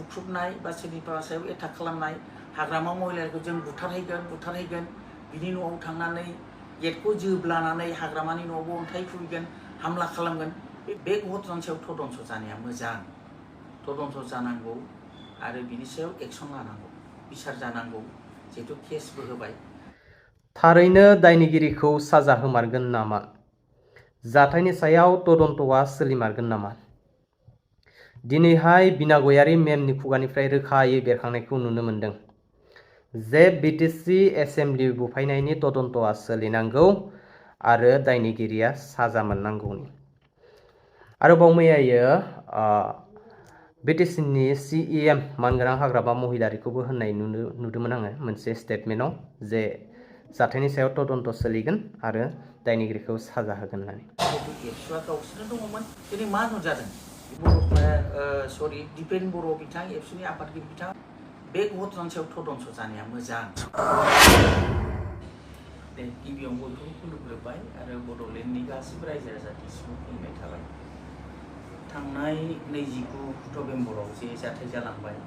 बुख्रुबनाय बा सोरनिबा सायाव एटाक खालामनाय हाग्रामा महिलारिखौ जों बुथारहैगोन बिनि न'आव थांनानै गेटखौ जोब्लानानै हाग्रामानि न'आवबो अन्थाइ खुबैगोन हामला खालामगोन बे घटनानि सायाव तदन्त जानाया मोजां तदन्त जानांगौ आरो बिनि सायाव एक्सन लानांगौ बिसार जानांगौ जिहेतु केसबो होबाय। थारैनो दायनिगिरिखौ साजा होमारगोन नामा? जाथायनि सायाव तदन्तआ सोलिमारगोन नामा? दिनैहाय बिना गयारि मेमनि खुगानिफ्राय रोखायै बेरखांनायखौ नुनो मोन्दों जे बिटिसि एसेम्बलि बुफायनायनि तदन्तआ सोलिनांगौ आरो दायनिगिरिया साजा मोननांगौनि। आरोबाव मैयायो बिटिसिनि CEM मानगोनां हाग्रामा महिलारिखौबो होननाय नुदोंमोन आङो मोनसे स्टेटमेन्टआव जे जाथायनि सायाव तदन्त सोलिगोन आरो दायनिगिरिखौ साजा होगोन होननानै। एबसुआ गावसोरनो दङमोन दिनै मा नुजादों दिपेन बर' बिथां एबसुनि आफादगिरि बिथां बे घटनानि सायाव तदन्त जानाया मोजां। गिबियाव बयखौबो खुलुमग्रोबाय आरो बड'लेण्डनि गासिबो रायजो राजानिसिम खुलुमनाय थाबाय। थांनाय 29 नभेम्बराव जे जाथाय जालांबाय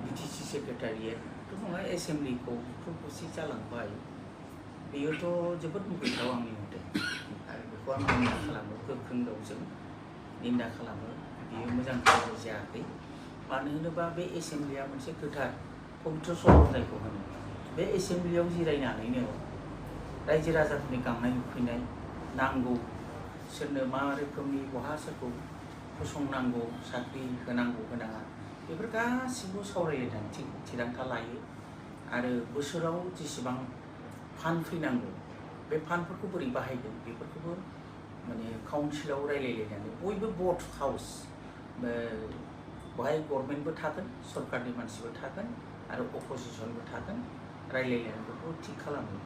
बिटिसि सेक्रेटारियेट नङा एसेम्बलिखौ बुख्रुब-बुसि जालांबाय बेयोथ' जोबोद मुगैथाव आंनि मथे आरो बेखौ आं निन्दा खालामो गोख्रों रावजों निन्दा खालामो बेयो मोजां खामानि जायाखै। मानो होनोबा बे एसेम्बलिया मोनसे गोथार पबित्र सहर जायखौ होनो बे एसेम्बलियाव जिरायनानैनो रायजो राजाफोरनि गांनाय उखैनाय नांगौ सोरनो मा रोखोमनि बहा सोरखौ फसंनांगौ साख्रि होनांगौ होनाङा बेफोर गासिबो सावरायलायनानै थिरांथा लायो आरो बोसोराव जेसेबां फान्ड फैनांगौ बे फान्डफोरखौ बोरै बाहायगोन बेफोरखौबो माने काउन्सिलाव रायलायलायनानै बयबो भट हाउस बेवहाय गभर्नमेन्टबो थागोन सरकारनि मानसिबो थागोन आरो अपोजिसनबो थागोन रायलायलायनानै बेखौ थिग खालामो।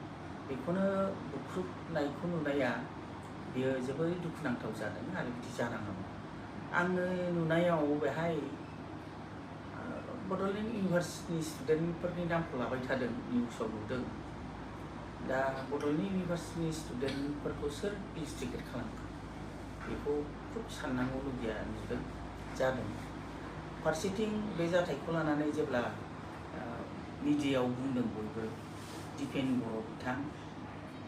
बेखौनो बुख्रुबनायखौ नुनाया बेयो जोबोरै दुखुनांथाव जादों आरो बिदि जानाङामोन। आङो नुनायाव बेहाय बड'लेण्ड इउनिभार्सिटिनि स्टुडेन्टफोरनि नामखौ लाबाय थादों निउसाव नुदों। दा बड'लेण्ड इउनिभार्सिटिनि स्टुडेन्टफोरखौ सोर इन्स्टिगेट खालामखो बेखौ खुब साननांगौलगिया नुदों जादों। फारसेथिं बे जाथायखौ लानानै जेब्ला मिडियायाव बुंदों बयबो दिपेन बर'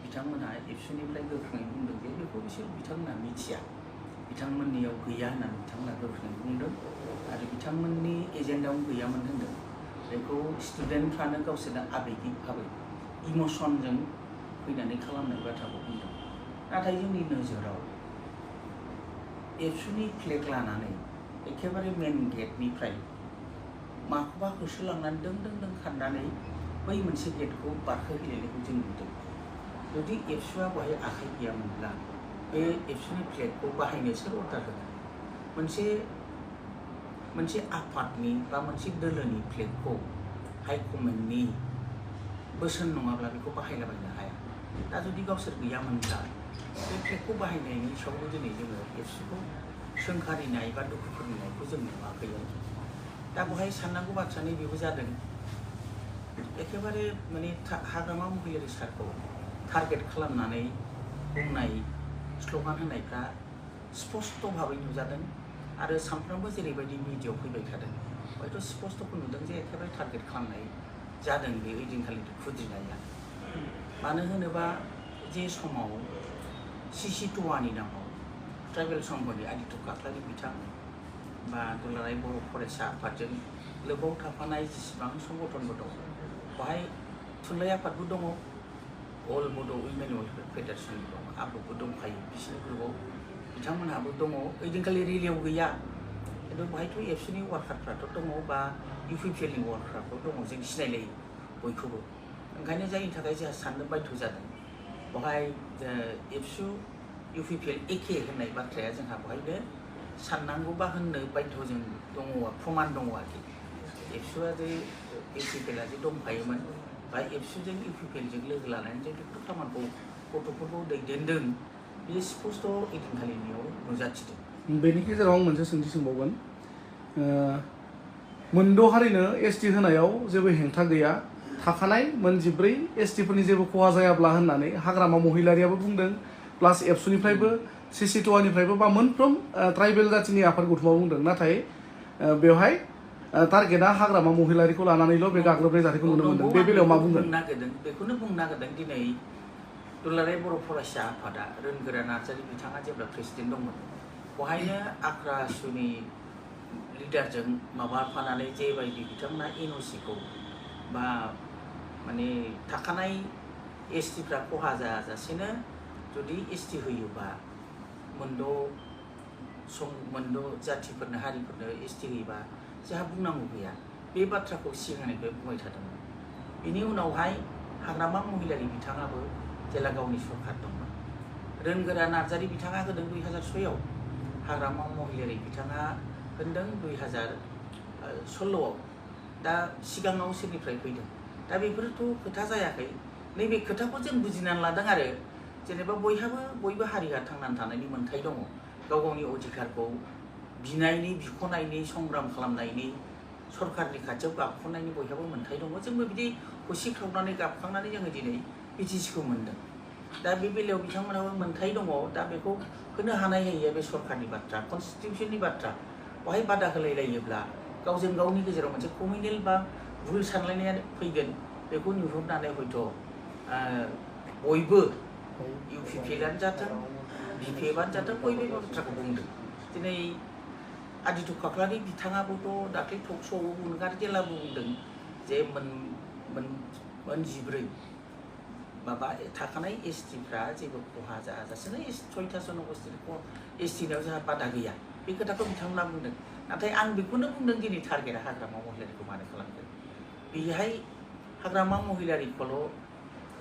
बिथांमोनहा एबसुनिफ्राय गोख्रोङै बुंदों जे बेखौ बिथांमोनहा मिथिया बिथांमोननियाव गैया होननानै बिथांमोनहा गोख्रोङै बुंदों आरो बिथांमोननि एजेन्डायाव गैयामोन होनदों। बेखौ स्टुडेन्टफ्रानो गावसोरनो आबेगिक भाबै इमसनजों फैनानै खालामनाय बाथ्राखौ बुंदों। नाथाय जोंनि नोजोराव एबसुनि फ्लेग लानानै एखेबारे मेन गेटनिफ्राय माखौबा होसोलांनानै दों खारनानै बै मोनसे गेटखौ बारहोहैलायनायखौ जों नुदों। जुदि एबसुआ बेवहाय आखाइ गैयामोनब्ला बे एबसुनि फ्लेगखौ बाहायनो सोर अर्डार होगोन? मोनसे आफादनि बा मोनसे दोलोनि फ्लेगखौ हाइकमेन्टनि बोसोन नङाब्ला बेखौ बाहायलाबायनो हाया। दा जुदि गावसोर गैयामोनब्ला बे फ्लेगखौ बाहायनायनि सायावबो दिनै जोङो एबसुखौ सोंखारिनाय बा दुखु फोरमायनायखौ जों नुवाखै। दा बेवहाय साननांगौ बाथ्रानि बेबो जादों एखेबारे माने हाग्रामा महिलारि सारखौ टारगेट खालामनानै बुंनाय स्लगान होनायफ्रा स्पष्ट भाबै नुजादों आरो सानफ्रोमबो जेरैबायदि मिडियायाव फैबाय थादों हयथ' स्पष्टखौ नुदों जे एखेबारे टारगेट खालामनाय जादों बे ओइदिनखालि खुद्रिनाया। मानो होनोबा जे समाव CC2नि नामाव ट्राइबेल संघनि आदित्य काख्लारि बिथां बा दुलाराय बर' फरायसा आफादजों लोगोआव थाफानाय जेसेबां संगठनबो दं बेवहाय थुनलाइ आफादबो दङ अल बड' उइमेन वेलफेयार फेडारेसन दं आब'बो दंखायो बिसोरनि ग्रुपआव बिथांमोनहाबो दङ। ओइदिनखालि रेलियाव गैया खिन्थु बेवहायथ' एबसुनि वार्कारफ्राथ' दङ बा UPPLनि वार्कारफ्राथ' दङ जों सिनायलायो बयखौबो। ओंखायनो जायनि थाखाय जोंहा साननो बाध्य जादों बेवहाय एबसु UPPL एखे होननाय बाथ्राया जोंहा बेवहायनो साननांगौ बा होननो बाध्य जों दङ प्रमाण दङ आरोखि। एबसुआ जे UPPLआ जे दंखायोमोन बा एबसुजों UPPLजों लोगो लानानै जों बेफोर खामानिखौ गथ'फोरखौ दैदेनदों बे स्पष्ट ओइदिनखालिनियाव नुजाथिदों। बेनि गेजेराव आं मोनसे सोंथि सोंबावगोन मोनद' हारिनो ST होनायाव जेबो हेंथा गैया थाखानाय मोन 14 STफोरनि जेबो खहा जायाब्ला होननानै हाग्रामा महिलारियाबो बुंदों प्लास एबसुनिफ्रायबो CC2निफ्रायबो बा मोनफ्रोम ट्राइबेल जातिनि आफाद गौथुमा बुंदों। नाथाय बेवहाय टारगेटआ हाग्रामा महिलारिखौ लानानैल' बे गाग्लोबनाय जाथायखौ नुनो मोनदों बे बेलायाव मा बुंगोन? बेखौनो बुंनो नागिरदों दिनै दुलाराय बर' फरायसा आफादा रोनगोरा नार्जारि बिथाङा जेब्ला प्रेसिडेन्ट दंमोन बेवहायनो आक्रा सुनि लिडारजों माबाफानानै जेबायदि बिथांमोना एनअसिखौ बा माने थाखानाय एसटिफ्रा खहा जायाजासेनो जुदि एसटि होयोबा मोनद' जाथिफोरनो हारिफोरनो एसटि होयोबा जोंहा बुंनांगौ गैया बे बाथ्राखौ सिगांनिफ्राय बुंबाय थादोंमोन। बिनि उनावहाय हाग्रामा महिलारि बिथाङाबो जेला गावनि सरकार दंमोन रोनगोरा नार्जारि बिथाङा होदों 2006आव हाग्रामा महिलारि बिथाङा होनदों 2016आव दा सिगाङाव सोरनिफ्राय फैदों दा बेफोरथ' खोथा जायाखै नैबे खोथाखौ जों बुजिनानै लादों आरो जेनेबा बयबो हारिया थांनानै थानायनि मोन्थाय दङ गाव गावनि अधिकारखौ बिनायनि बिख'नायनि संग्राम खालामनायनि सरकारनि खाथियाव गाबख'नायनि बयहाबो मोन्थाय दङ जोंबो बिदि होसिख्रावनानै गाबखांनानै जोङो दिनै बिटिसिखौ मोनदों दा बे बेलायाव बिथांमोनाबो मोन्थाय दङ दा बेखौ होनो हानाय होयो बे सरकारनि बाथ्रा कनस्टिटिउसननि बाथ्रा बेवहाय बादा होलायलायोब्ला गावजों गावनि गेजेराव मोनसे कमिउनेल बा भुल सानलायनाया फैगोन बेखौ नुहुरनानै हयथ' बयबो UPPLआनो जाथों BPFआनो जाथों बयबो बे बाथ्राखौ बुंदों दिनै आदित्य खाख्लारि बिथाङाबोथ' दाख्लै टक श'आव बुंदों जेला बुंदों जे मोन 14 माबा थाखानाय एसटिफ्रा जेबो खहा जायाजासेनो 6टा जनगोष्ठीखौ एसटिनाव जोंहा बादा गैया बे खोथाखौ बिथांमोना बुंदों नाथाय आं बेखौनो बुंदों दिनै टारगेटआ हाग्रामा महिलारिखौ मानो खालामदों बेहाय हाग्रामा महिलारिखौल'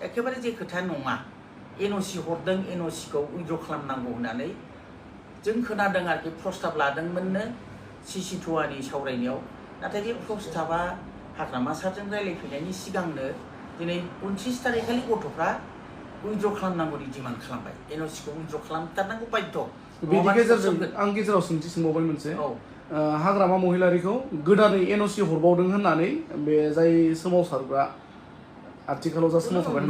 एखेबारे जे खोथा नङा एनअसि हरदों एनअसिखौ उइद्र' खालामनांगौ होननानै जों खोनादों आरोखि प्रस्ताब लादोंमोननो CC टुवानि सावरायनायाव नाथाय बे प्रस्ताबा हाग्रामा सारजों रायलायफैनायनि सिगांनो दिनै 29 तारिखखालि गथ'फ्रा उइद्र' खालामनांगौनि डिमान्ड खालामबाय एनअसिखौ उइद्र' खालामथारनांगौ बाध्य बेनि गेजेरजों आं गेजेराव सोंथि सोंबावबाय मोनसे हाग्रामा महिलारिखौ गोदानै एनअसि हरबावदों होननानै बे जाय सोमावसारग्रा आथिखालाव जा सोमावसारबाय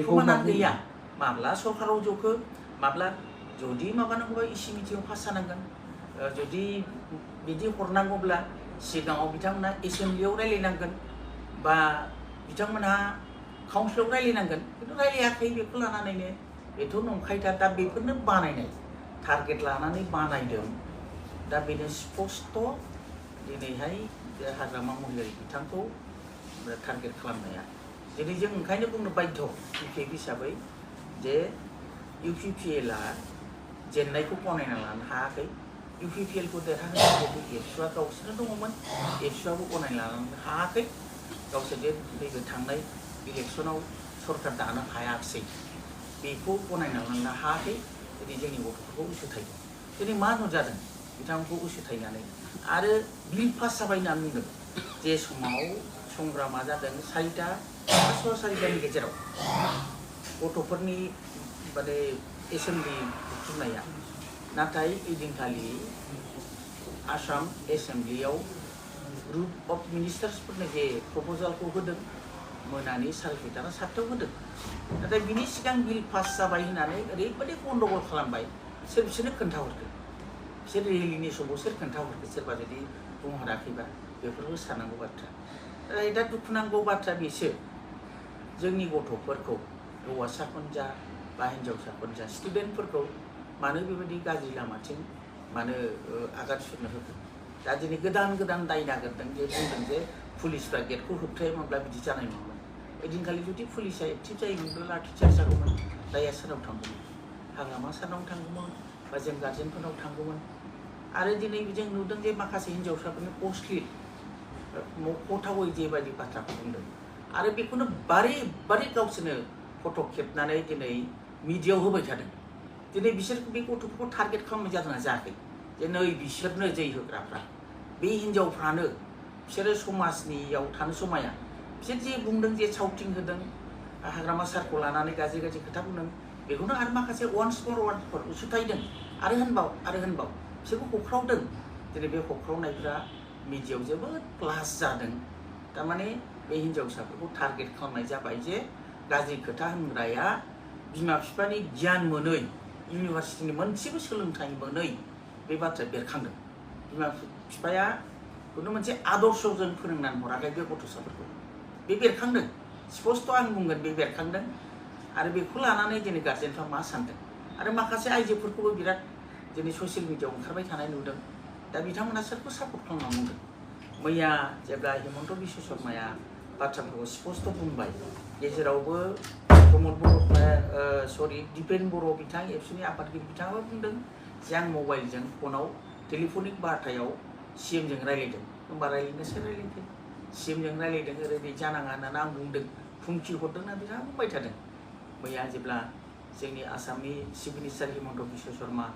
प्रमाना गैया माब्ला सरकाराव जखो माब्ला जुदि माबानांगौबा इसि मिटिङाव पास जानांगोन जुदि बिदि हरनांगौब्ला सिगाङाव बिथांमोना एसेम्ब्लियाव रायलायनांगोन बा बिथांमोनहा काउन्सिलाव रायलायनांगोन खिन्थु रायलायाखै बेखौ लानानैनो बेथ' नंखायथा दा बेफोरनो बानायनाय टारगेट लानानै बानायदों दा बेनो स्पस्ट दिनैहाय हाग्रामा महिलारि बिथांखौ टारगेट खालामनाया दिनै जों ओंखायनो बुंनो बाध्य BPF हिसाबै जे UPPLआ जेननायखौ गनायना लानो हायाखै UPPLखौ देरहाहोनो एबसुआ गावसोरनो दङमोन एबसुआबो गनायना लानो हायाखै गावसोर जे नैबे थांनाय इलेक्सनाव सरकार दानो हायाखिसै बेखौ गनायना लानो हायाखै दिनै जोंनि गथ'फोरखौ उसुथायदों दिनै मा नुजादों बिथांमोनखौ उसुथायनानै आरो बिल पास जाबाय होनना बुंदों जे समाव संग्रामा जादों 4टा 4:30 गेजेराव गथ'फोरनि माने एसेम्ब्लि खुंनाया नाथाय ओइदिनखालि आसाम एसेम्ब्लियाव ग्रुप अफ मिनिस्टार्सफोरनो जे प्रप'जालखौ होदों मोनानि 7:30 ना 7टायाव होदों नाथाय बिनि सिगां बिल पास जाबाय होननानै ओरैबायदि गन्डगल खालामबाय बिसोरनो खोन्थाहरदो बिसोर रेलिनि समाव सोर खोन्थाहरदो सोरबा जुदि बुंहराखैबा बेफोरबो साननांगौ बाथ्रा दा दुखुनांगौ बाथ्रा बेसो जोंनि गथ'फोरखौ हौवासाखौनो जा बा हिन्जावसाखौनो जा स्टुडेन्टफोरखौ मानो बेबायदि गाज्रि लामाथिं मानो आगान सुरनो होखो दा दिनै गोदान दाय नागिरदों जे बुंदों जे पुलिसफ्रा गेटखौ होबथायोमोनब्ला बिदि जानाय नङामोन ओइदिनखालि जुदि पुलिसा एक्टिभ जायोमोनब्ला लाठिचार्ज जागौमोन दाया सोरनाव थांगौमोन हाग्रामा सारनाव थांगौमोन बा जों गार्जेनफोरनाव थांगौमोन आरो दिनै जों नुदों जे माखासे हिन्जावसाफोरनि कस्टलि मख'थावै जेबायदि बाथ्राखौ बुंदों आरो बेखौनो बारे गावसोरनो फट' खेबनानै दिनै मिडियायाव होबाय थादों दिनै बिसोर बे गथ'फोरखौ टारगेट खालामनाय जादोंना जायाखै जे नै बिसोरनो जै होग्राफ्रा बे हिन्जावफ्रानो बिसोरो समाजनियाव थानो समाया बिसोर जे बुंदों जे साउटिं होदों हाग्रामा सारखौ लानानै गाज्रि खोथा बुंदों बेखौनो आरो माखासे वान्स फर उसुथायदों आरो होनबाव बिसोरखौ हख्रावदों दिनै बे हख्रावनायफ्रा मिडियायाव जोबोद प्लास जादों थारमाने बे हिन्जावसाफोरखौ टारगेट खालामनाय जाबाय जे गाज्रि खोथा होनग्राया बिमा बिफानि गियान मोनै इउनिभार्सिटिनि मोनसेबो सोलोंथाइ मोनै बे बाथ्राया बेरखांदों बिमा बिफाया खुनु मोनसे आदर्शजों फोरोंनानै हराखै बे गथ'साफोरखौ बे बेरखांदों स्पष्ट आं बुंगोन बे बेरखांदों आरो बेखौ लानानै दिनै गार्जेनफ्रा मा सानदों आरो माखासे आइजोफोरखौबो बिराद दिनै ससियेल मिडियाआव ओंखारबाय थानाय नुदों दा बिथांमोना सोरखौ सापर्ट खालामना बुंदों मैया जेब्ला हिमन्त बिश्व शर्माया बाथ्राफोरखौ स्पष्ट बुंबाय गेजेरावबो प्रमद बर' सरि दिपेन बर' बिथां एबसुनि आफादगिरि बिथाङाबो बुंदों जे आं मबाइलजों फनाव टेलिफनिक बार्तायाव सीएमजों रायलायदों होमबा रायलायनो सोर रायलायखो सीएमजों रायलायदों ओरैबायदि जानाङा होननानै आं बुंदों फुंखि हरदोंना बिथाङा बुंबाय थादों मैया जेब्ला जोंनि आसामनि चिफ मिनिस्टार हिमन्त बिश्व शर्मा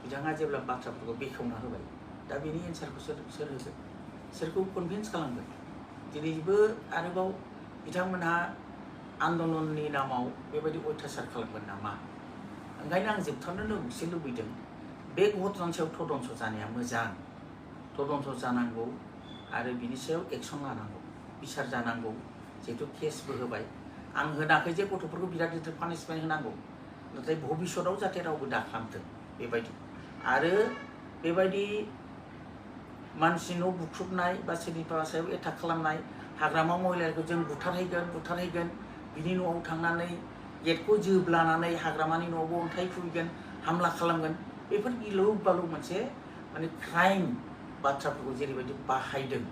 बिथाङा जेब्ला बाथ्राफोरखौ बेखेवना होबाय दा बेनि एन्सारखौ सोर होगोन सोरखौ कनभिन्स खालामगोन दिनैबो आरोबाव बिथांमोनहा आन्दलननि नामाव बेबायदि अयथासार खालामगोन नामा ओंखायनो आं जोबथारनो मोनसे लुबैदों बे घटनानि सायाव तदन्त जानाया मोजां तदन्त जानांगौ आरो बिनि सायाव एक्सन लानांगौ बिसार जानांगौ जिहेतु केसबो होबाय आं होनाखै जे गथ'फोरखौ बिराद गिदिर पानिशमेन्ट होनांगौ नाथाय भबिष्यताव जाहाथे रावबो दा खालामथों बेबायदि आरो बेबायदि मानसि न' बुख्रुबनाय बा सोरनिबा सायाव एटाक खालामनाय हाग्रामा महिलाखौ जों बुथारहैगोन बिनि न'आव थांनानै गेटखौ जोब्लानानै हाग्रामानि न'आवबो अन्थाइ खुबैगोन हामला खालामगोन बेफोर गिलु बालु मोनसे माने क्राइम बाथ्राफोरखौ जेरैबायदि बाहायदों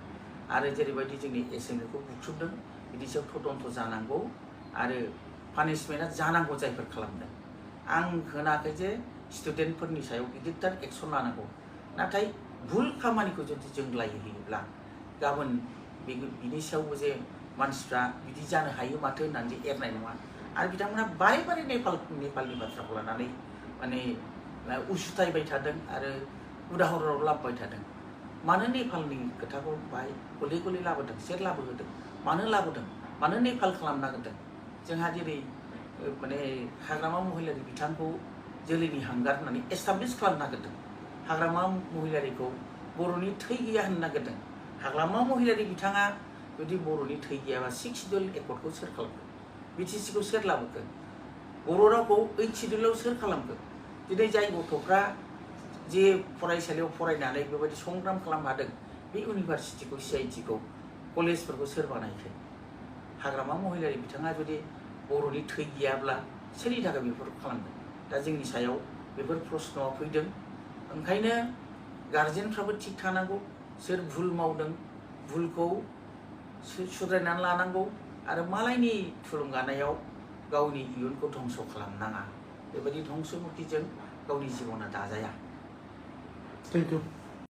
आरो जेरैबायदि जोंनि एसेम्ब्लिखौ बुख्रुबदों बिनि सायाव तदन्त जानांगौ आरो पानिशमेन्टआ जानांगौ जायफोर खालामदों आं होनाखै जे स्टुडेन्टफोरनि सायाव गिदिरथार एक्सन लानांगौ नाथाय भुल खामानिखौ जुदि जों लायोब्ला गाबोन बिनि सायावबो जे मानसिफ्रा बिदि जानो हायो माथो होननानै जे एरनाय नङा आरो बिथांमोना बारे बारे नेपालनि बाथ्राखौ लानानै माने उसुथायबाय थादों आरो उदाहरनाव लाबोबाय थादों मानो नेपालनि खोथाखौ बाहाय गले गले लाबोदों सोर लाबोहोदों मानो नेपाल खालामनो नागिरदों जोंहा जेरै माने हाग्रामा महिलारि बिथांखौ जोलैनि हांगार होननानै एस्टाब्लिश खालामनो नागिरदों हाग्रामा महिलारिखौ बर'नि थै गैया होननो नागिरदों हाग्रामा महिलारि बिथाङा जुदि बर'नि थै गैयाबा 6 शिड्युल एकर्डखौ सोर खालामगोन बिटिसिखौ सोर लाबोगोन बर' रावखौ 8 शिड्युलाव सोर खालामगोन दिनै जाय गथ'फ्रा जे फरायसालियाव फरायनानै बेबायदि संग्राम खालामनो हादों बे इउनिभारसिटिखौ CITखौ कलेजफोरखौ सोर बानायखो हाग्रामा महिलारि बिथाङा जुदि बर'नि थै गैयाब्ला सोरनि थाखाय बेफोरखौ खालामदों दा जोंनि सायाव बेफोर प्रश्नआ फैदों ओंखायनो गार्जेनफ्राबो थिग थानांगौ सोर भुल मावदों भुलखौ सुद्रायनानै लानांगौ आरो मालायनि थुलुंगानायाव गावनि इयुनखौ धंस खालामनाङा बेबायदि धंसमुखिजों गावनि जिबना दाजाया थेंक इउ